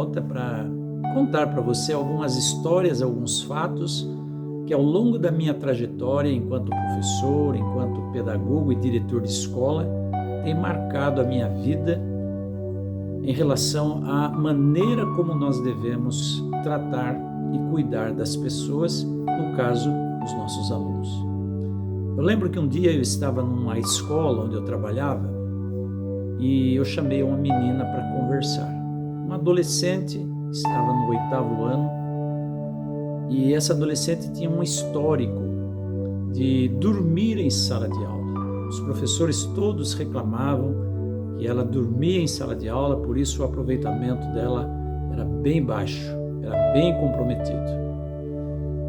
volta para contar para você algumas histórias, alguns fatos que ao longo da minha trajetória enquanto professor, enquanto pedagogo e diretor de escola, tem marcado a minha vida em relação à maneira como nós devemos tratar e cuidar das pessoas, no caso, os nossos alunos. Eu lembro que um dia eu estava numa escola onde eu trabalhava e eu chamei uma menina para conversar. Uma adolescente, estava no 8º ano, e essa adolescente tinha um histórico de dormir em sala de aula. Os professores todos reclamavam que ela dormia em sala de aula, por isso o aproveitamento dela era bem baixo, era bem comprometido.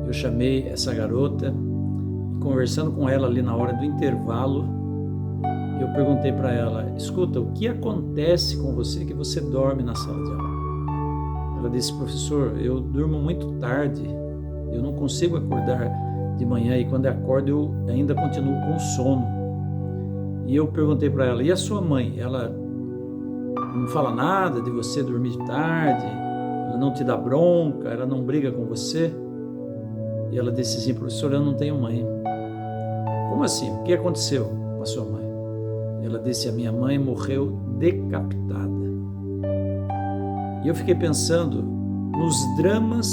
Eu chamei essa garota e, conversando com ela ali na hora do intervalo, eu perguntei para ela: escuta, o que acontece com você que você dorme na sala de aula? Ela disse: professor, eu durmo muito tarde, eu não consigo acordar de manhã e quando eu acordo eu ainda continuo com sono. E eu perguntei para ela: e a sua mãe? Ela não fala nada de você dormir de tarde? Ela não te dá bronca? Ela não briga com você? E ela disse assim: professor, eu não tenho mãe. Como assim? O que aconteceu com a sua mãe? Ela disse: a minha mãe morreu decapitada. E eu fiquei pensando nos dramas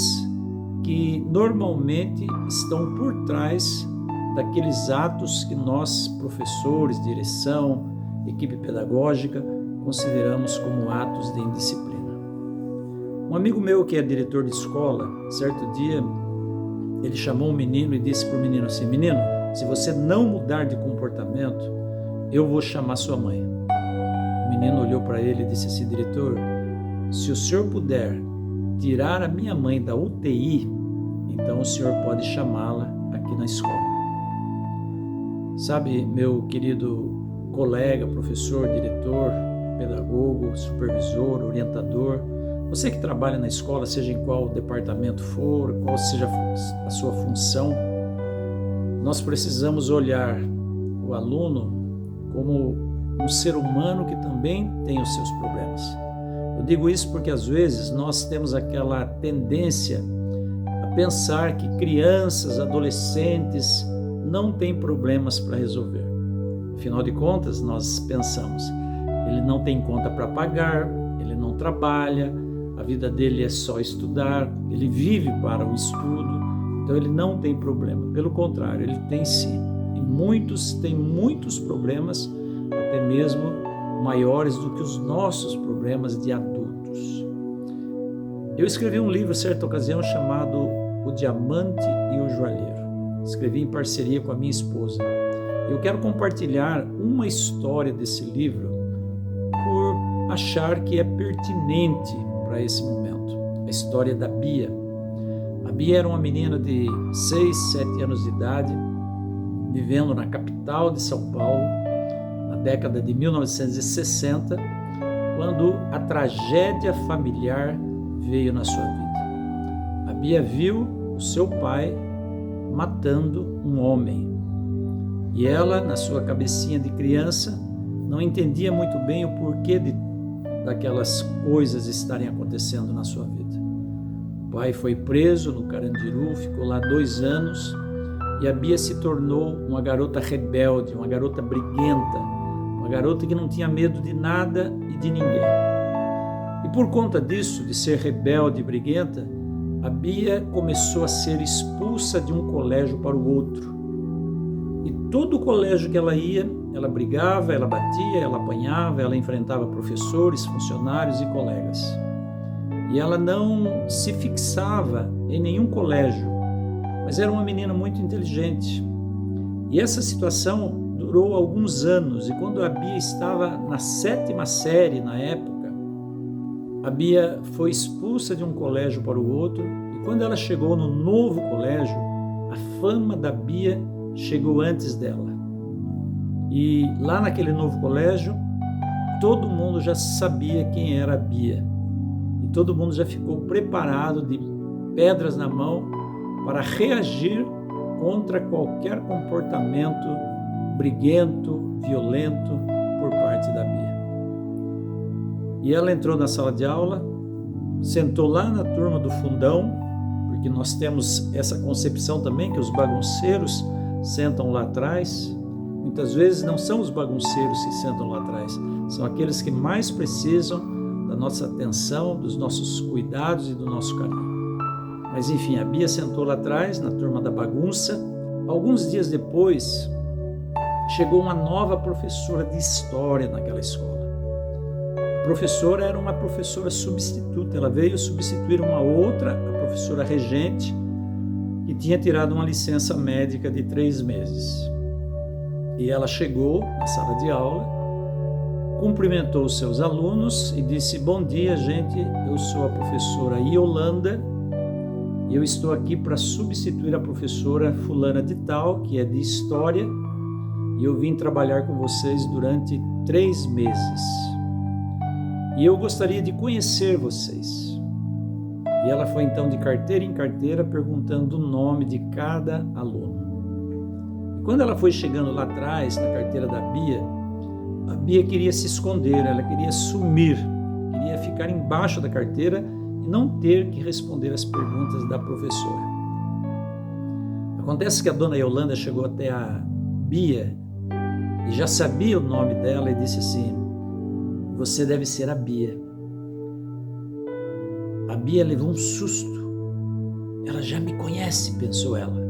que normalmente estão por trás daqueles atos que nós, professores, direção, equipe pedagógica, consideramos como atos de indisciplina. Um amigo meu que é diretor de escola, certo dia, ele chamou um menino e disse para o menino assim: menino, se você não mudar de comportamento, eu vou chamar sua mãe. O menino olhou para ele e disse assim: diretor, se o senhor puder tirar a minha mãe da UTI, então o senhor pode chamá-la aqui na escola. Sabe, meu querido colega, professor, diretor, pedagogo, supervisor, orientador, você que trabalha na escola, seja em qual departamento for, qual seja a sua função, nós precisamos olhar o aluno como um ser humano que também tem os seus problemas. Eu digo isso porque às vezes nós temos aquela tendência a pensar que crianças, adolescentes não têm problemas para resolver. Afinal de contas, nós pensamos, ele não tem conta para pagar, ele não trabalha, a vida dele é só estudar, ele vive para o estudo, então ele não tem problema. Pelo contrário, ele tem sim. E muitos têm muitos problemas, até mesmo maiores do que os nossos problemas de adultos. Eu escrevi um livro, certa ocasião, chamado O Diamante e o Joalheiro. Escrevi em parceria com a minha esposa. Eu quero compartilhar uma história desse livro por achar que é pertinente para esse momento. A história da Bia. A Bia era uma menina de 6, 7 anos de idade, vivendo na capital de São Paulo, na década de 1960, quando a tragédia familiar veio na sua vida. A Bia viu o seu pai matando um homem. E ela, na sua cabecinha de criança, não entendia muito bem o porquê daquelas coisas estarem acontecendo na sua vida. O pai foi preso no Carandiru, ficou lá 2 anos, e a Bia se tornou uma garota rebelde, uma garota briguenta, uma garota que não tinha medo de nada e de ninguém. E por conta disso, de ser rebelde e briguenta, a Bia começou a ser expulsa de um colégio para o outro. E todo colégio que ela ia, ela brigava, ela batia, ela apanhava, ela enfrentava professores, funcionários e colegas. E ela não se fixava em nenhum colégio, mas era uma menina muito inteligente. E essa situação durou alguns anos, e quando a Bia estava na 7ª série, na época, a Bia foi expulsa de um colégio para o outro, e quando ela chegou no novo colégio, a fama da Bia chegou antes dela. E lá naquele novo colégio, todo mundo já sabia quem era a Bia. E todo mundo já ficou preparado de pedras na mão para reagir contra qualquer comportamento briguento, violento por parte da Bia. E ela entrou na sala de aula sentou lá na turma do fundão, porque nós temos essa concepção também que os bagunceiros sentam lá atrás. Muitas vezes não são os bagunceiros que sentam lá atrás, são aqueles que mais precisam da nossa atenção, dos nossos cuidados e do nosso carinho. Mas enfim, a Bia sentou lá atrás, na turma da bagunça. Alguns dias depois, chegou uma nova professora de história naquela escola. A professora era uma professora substituta, ela veio substituir uma outra, a professora regente, que tinha tirado uma licença médica de 3 meses. E ela chegou na sala de aula, cumprimentou os seus alunos e disse: bom dia, gente, eu sou a professora Yolanda e eu estou aqui para substituir a professora fulana de tal, que é de história, e eu vim trabalhar com vocês durante 3 meses. E eu gostaria de conhecer vocês. E ela foi então de carteira em carteira perguntando o nome de cada aluno. E quando ela foi chegando lá atrás, na carteira da Bia, a Bia queria se esconder, ela queria sumir, queria ficar embaixo da carteira e não ter que responder as perguntas da professora. Acontece que a dona Yolanda chegou até a Bia e já sabia o nome dela e disse assim: você deve ser a Bia. A Bia levou um susto. Ela já me conhece, pensou ela.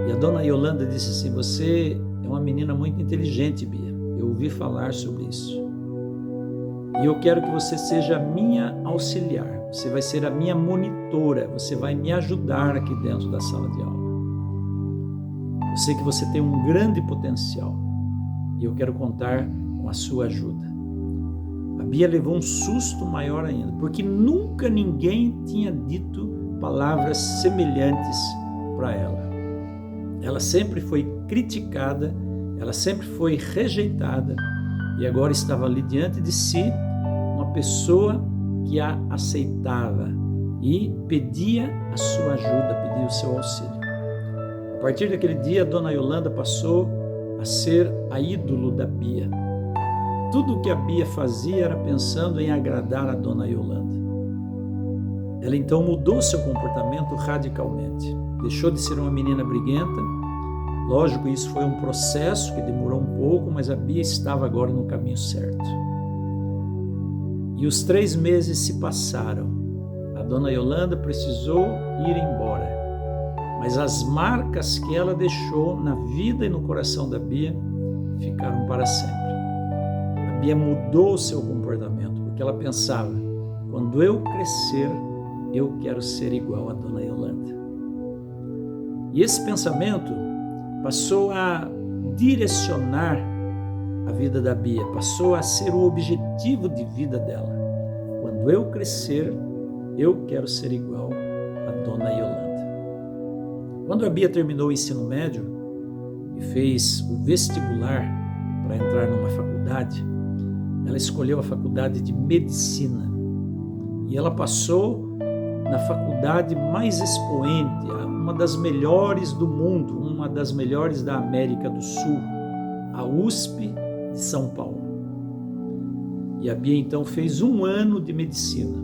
E a dona Yolanda disse assim: você é uma menina muito inteligente, Bia. Eu ouvi falar sobre isso. E eu quero que você seja a minha auxiliar. Você vai ser a minha monitora. Você vai me ajudar aqui dentro da sala de aula. Eu sei que você tem um grande potencial. E eu quero contar com a sua ajuda. A Bia levou um susto maior ainda, porque nunca ninguém tinha dito palavras semelhantes para ela. Ela sempre foi criticada, ela sempre foi rejeitada, e agora estava ali diante de si uma pessoa que a aceitava e pedia a sua ajuda, pedia o seu auxílio. A partir daquele dia, a dona Yolanda passou a ser a ídolo da Bia. Tudo o que a Bia fazia era pensando em agradar a dona Yolanda. Ela então mudou seu comportamento radicalmente. Deixou de ser uma menina briguenta. Lógico, isso foi um processo que demorou um pouco, mas a Bia estava agora no caminho certo. E os 3 meses se passaram. A dona Yolanda precisou ir embora. Mas as marcas que ela deixou na vida e no coração da Bia ficaram para sempre. A Bia mudou o seu comportamento, porque ela pensava: quando eu crescer, eu quero ser igual a dona Yolanda. E esse pensamento passou a direcionar a vida da Bia, passou a ser o objetivo de vida dela. Quando eu crescer, eu quero ser igual a dona Yolanda. Quando a Bia terminou o ensino médio e fez o vestibular para entrar numa faculdade, ela escolheu a faculdade de medicina. E ela passou na faculdade mais expoente, uma das melhores do mundo, uma das melhores da América do Sul, a USP de São Paulo. E a Bia então fez 1 ano de medicina.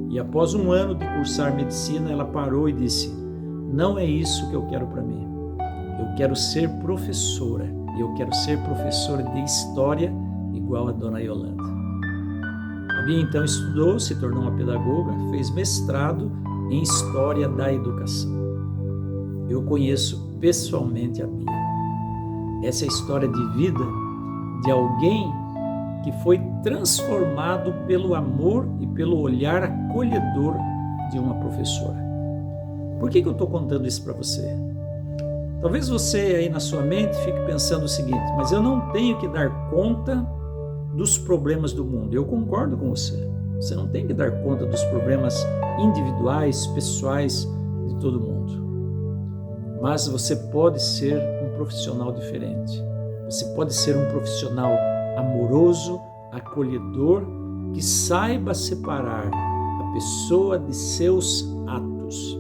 E após 1 ano de cursar medicina, ela parou e disse: não é isso que eu quero para mim. Eu quero ser professora. E eu quero ser professora de história igual a dona Yolanda. A Bia então estudou, se tornou uma pedagoga, fez mestrado em História da Educação. Eu conheço pessoalmente a Bia. Essa é a história de vida de alguém que foi transformado pelo amor e pelo olhar acolhedor de uma professora. Por que eu estou contando isso para você? Talvez você aí na sua mente fique pensando o seguinte: mas eu não tenho que dar conta dos problemas do mundo. Eu concordo com você. Você não tem que dar conta dos problemas individuais, pessoais de todo mundo. Mas você pode ser um profissional diferente. Você pode ser um profissional amoroso, acolhedor, que saiba separar a pessoa de seus atos.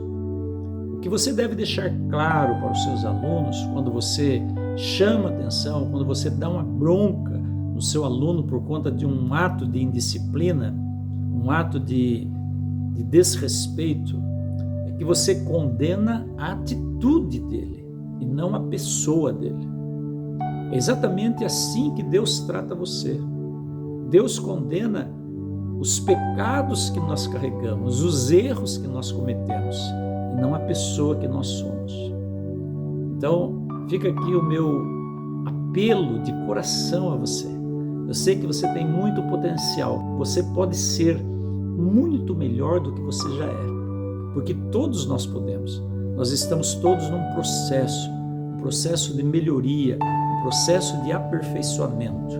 O que você deve deixar claro para os seus alunos, quando você chama atenção, quando você dá uma bronca no seu aluno por conta de um ato de indisciplina, um ato de desrespeito, é que você condena a atitude dele e não a pessoa dele. É exatamente assim que Deus trata você. Deus condena os pecados que nós carregamos, os erros que nós cometemos, e não a pessoa que nós somos. Então, fica aqui o meu apelo de coração a você. Eu sei que você tem muito potencial, você pode ser muito melhor do que você já é, porque todos nós podemos. Nós estamos todos num processo de melhoria, um processo de aperfeiçoamento.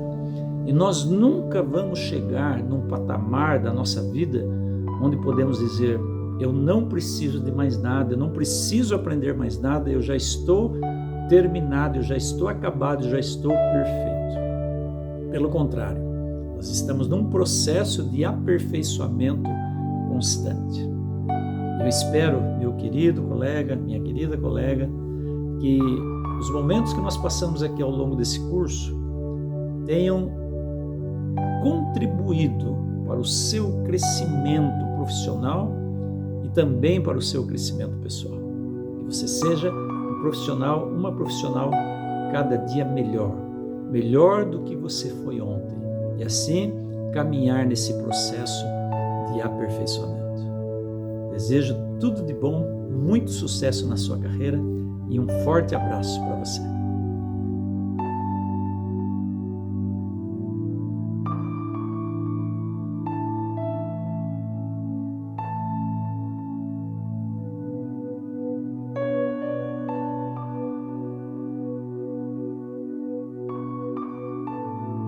E nós nunca vamos chegar num patamar da nossa vida onde podemos dizer: eu não preciso de mais nada, eu não preciso aprender mais nada, eu já estou terminado, eu já estou acabado, eu já estou perfeito. Pelo contrário, nós estamos num processo de aperfeiçoamento constante. Eu espero, meu querido colega, minha querida colega, que os momentos que nós passamos aqui ao longo desse curso tenham contribuído para o seu crescimento profissional e também para o seu crescimento pessoal. Que você seja um profissional, uma profissional cada dia melhor do que você foi ontem, e assim caminhar nesse processo de aperfeiçoamento. Desejo tudo de bom, muito sucesso na sua carreira e um forte abraço para você.